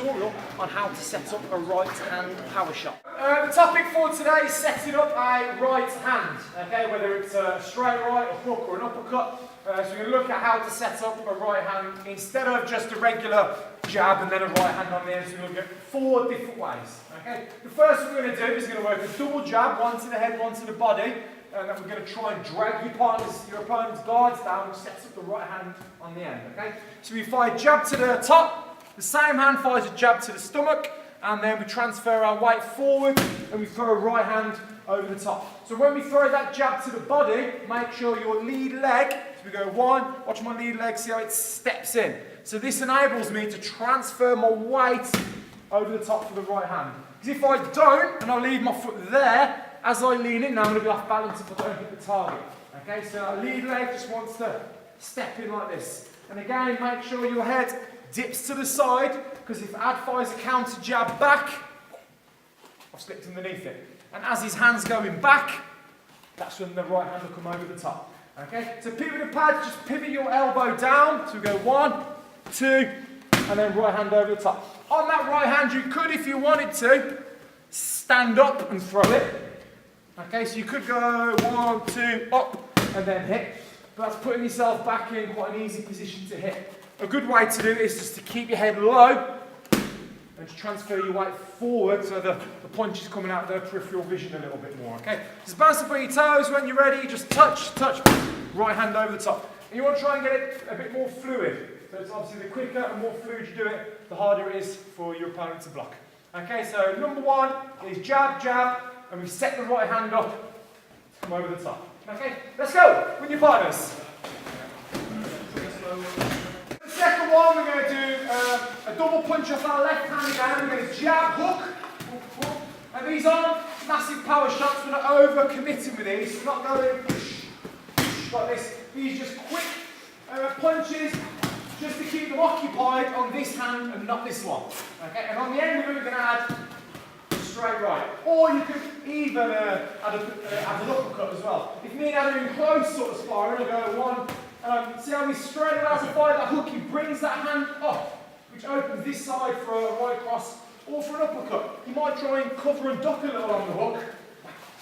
tutorial on how to set up a right hand power shot. The topic for today is setting up a right hand, okay, whether it's a straight right, a hook or an uppercut. So we're going to look at how to set up a right hand instead of just a regular jab and then a right hand on the end. So we're going to look at 4 different ways. Okay? The first thing we're going to do is going to work a double jab, one to the head, one to the body. And then we're going to try and drag your opponent's guards down, which sets up the right hand on the end. Okay? So we fire jab to the top, the same hand fires a jab to the stomach, and then we transfer our weight forward and we throw a right hand over the top. So when we throw that jab to the body, make sure your lead leg, so we go 1, watch my lead leg, see how it steps in. So this enables me to transfer my weight over the top for the right hand. Because if I don't, and I leave my foot there, as I lean in now, I'm going to be off balance if I don't hit the target. Okay, so our lead leg just wants to step in like this. And again, make sure your head dips to the side, because if Ad fires a counter jab back, I've slipped underneath it. And as his hand's going back, that's when the right hand will come over the top. Okay, so pivot the pad, just pivot your elbow down. So we go 1, 2, and then right hand over the top. On that right hand, you could, if you wanted to, stand up and throw it. Okay, so you could go 1, 2, up, and then hit. But that's putting yourself back in quite an easy position to hit. A good way to do it is just to keep your head low and to transfer your weight forward so the punch is coming out of their peripheral vision a little bit more. Okay, just bounce up on your toes. When you're ready, just touch, right hand over the top. And you want to try and get it a bit more fluid. So it's obviously the quicker and more fluid you do it, the harder it is for your opponent to block. Okay, so number 1 is jab, jab. And we set the right hand up to come over the top. Okay, let's go with your partners. The second one, we're going to do a double punch off our left hand again. We're going to jab, hook, hook, hook. And these aren't massive power shots. We're not over committing with these. We're not going like this. These are just quick punches, just to keep them occupied on this hand and not this one. Okay, and on the end, we're going to add straight right. Or you could even add an uppercut as well. If me and Adam are in close sort of sparring, I'll go 1. See how we straight away as I fire that hook, he brings that hand up, which opens this side for a right cross or for an uppercut. You might try and cover and duck a little on the hook.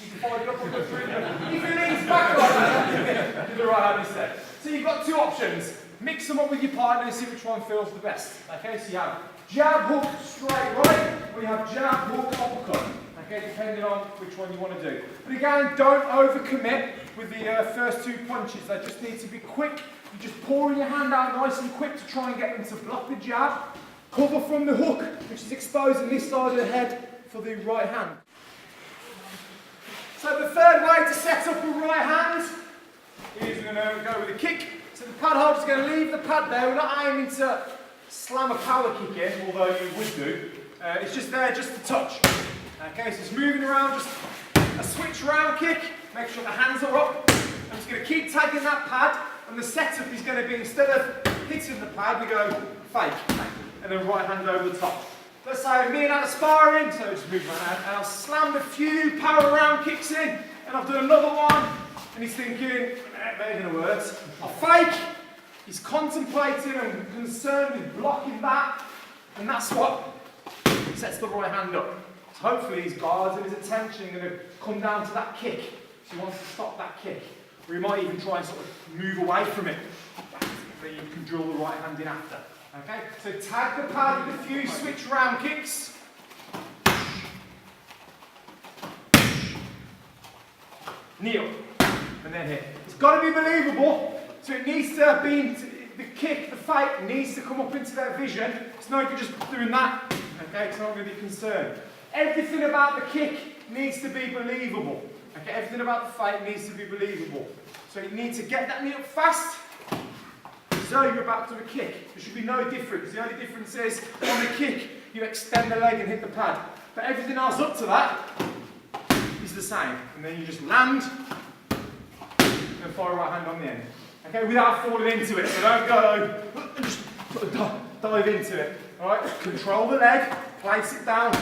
You can fire the uppercut through them. If he leans back like that, do the right hand instead. So you've got 2 options. Mix them up with your partner and see which one feels the best. Okay, so you have jab, hook, straight right, or you have jab, hook, uppercut. Okay, depending on which one you want to do. But again, don't overcommit with the first 2 punches. They just need to be quick. You're just pouring your hand out nice and quick to try and get them to block the jab. Cover from the hook, which is exposing this side of the head for the right hand. So the third way to set up a right hand is we're going to go with a kick. So the pad holder's going to leave the pad there. We're not aiming to slam a power kick in, although you would do. It's just there just to touch. Okay, so it's moving around, just a switch round kick. Make sure the hands are up. I'm just going to keep tagging that pad, and the setup is going to be, instead of hitting the pad, we go fake, and then right hand over the top. Let's say me and Adam sparring, so just move my hand, and I've slammed a few power round kicks in, and I've done another one, and he's thinking, they're going to work. I fake. He's contemplating and concerned with blocking that, and that's what sets the right hand up. So hopefully his guards and his attention are going to come down to that kick. So he wants to stop that kick. Or he might even try and sort of move away from it. Then you can drill the right hand in after. Okay? So tag the pad with a few switch round kicks. Kneel. And then hit. It's got to be believable. So it needs to be, the kick, the fake, needs to come up into their vision. It's no good just doing that. Okay, it's not going to be concerned. Everything about the kick needs to be believable. Okay, everything about the fake needs to be believable. So you need to get that knee up fast, so you're about to do a kick. There should be no difference. The only difference is, on the kick, you extend the leg and hit the pad. But everything else up to that is the same. And then you just land, and fire right hand on the end. Okay, without falling into it. So don't go and just dive into it. Alright, control the leg, place it down,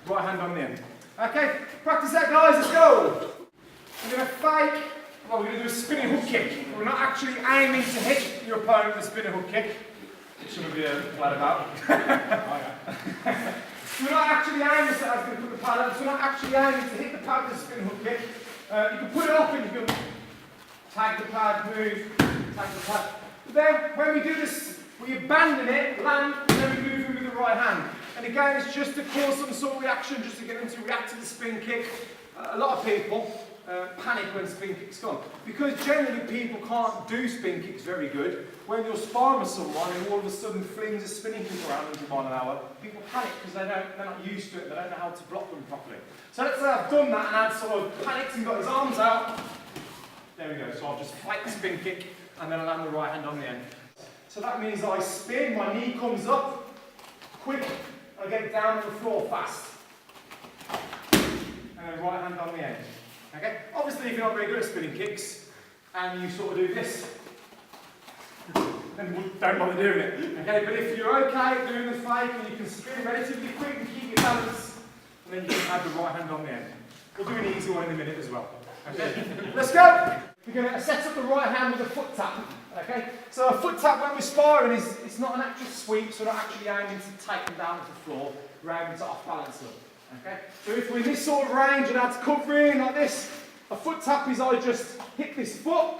right hand on the end. Okay, practice that guys, let's go. We're going to fake, well we're going to do a spinning hook kick. We're not actually aiming to hit your opponent with a spinning hook kick. Which some of you are glad about. So we're not actually aiming, so I was going to put the pad up, so we're not actually aiming to hit the pad with a spin hook kick. You can put it up and you can tag the pad, move, tag the pad. But then when we do this, we abandon it, land, and then we move in with the right hand. And again, it's just to cause some sort of reaction, just to get them to react to the spin kick. A lot of people panic when spin kicks come. Because generally people can't do spin kicks very good. When you're sparring with someone and all of a sudden flings a spinning kick around 100 miles an hour, people panic because they're not used to it, they don't know how to block them properly. So let's say I've done that and I've sort of panicked and got his arms out. There we go, so I'll just fight the spin kick and then I'll land the right hand on the end. So that means I spin, my knee comes up, quick, I get down to the floor fast. And then right hand on the end. Okay? Obviously, if you're not very good at spinning kicks, and you sort of do this, then don't bother doing it. Okay? But if you're okay at doing the fake, and you can spin relatively quick and keep your balance, and then you can add the right hand on the end. We'll do an easy one in a minute as well. Okay? Let's go! We're going to set up the right hand with a foot tap. Okay? So a foot tap when we're sparring it's not an actual sweep, so we're not actually aiming to take them down to the floor, we're aiming to off balance them. Okay? So if we're in this sort of range and that's covering like this, a foot tap is I just hit this foot,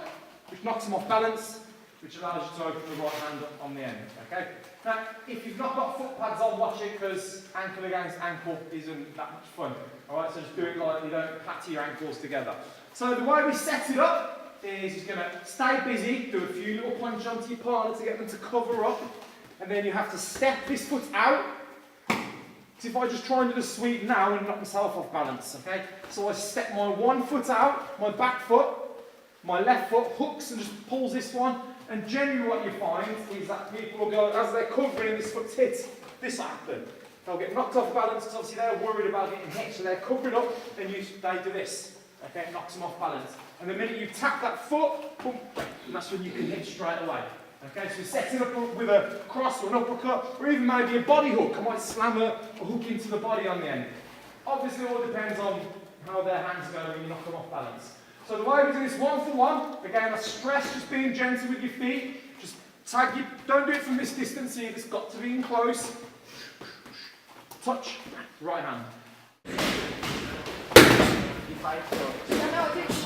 which knocks them off balance, which allows you to open the right hand up on the end. Okay? Now, if you've not got foot pads on, watch it because ankle against ankle isn't that much fun. Alright, so just do it lightly, don't platter your ankles together. So the way we set it up is he's going to stay busy, do a few little punch onto your partner to get them to cover up, and then you have to step this foot out. So if I just try and do the sweep now and knock myself off balance, okay? So I step my one foot out, my back foot, my left foot hooks and just pulls this one, and generally what you find is that people will go, as they're covering and this foot's hit, this will happen. They'll get knocked off balance because obviously they're worried about getting hit, so they're covering up and they do this, okay? It knocks them off balance. And the minute you tap that foot, boom, and that's when you can hit straight away. Okay, so we're setting up with a cross or an uppercut, or even maybe a body hook. I might slam a hook into the body on the end. Obviously, it all depends on how their hands go when you knock them off balance. So the way we do this 1 for 1, again, I stress just being gentle with your feet. Just tag you, don't do it from this distance here, it's got to be in close. Touch, right hand. No,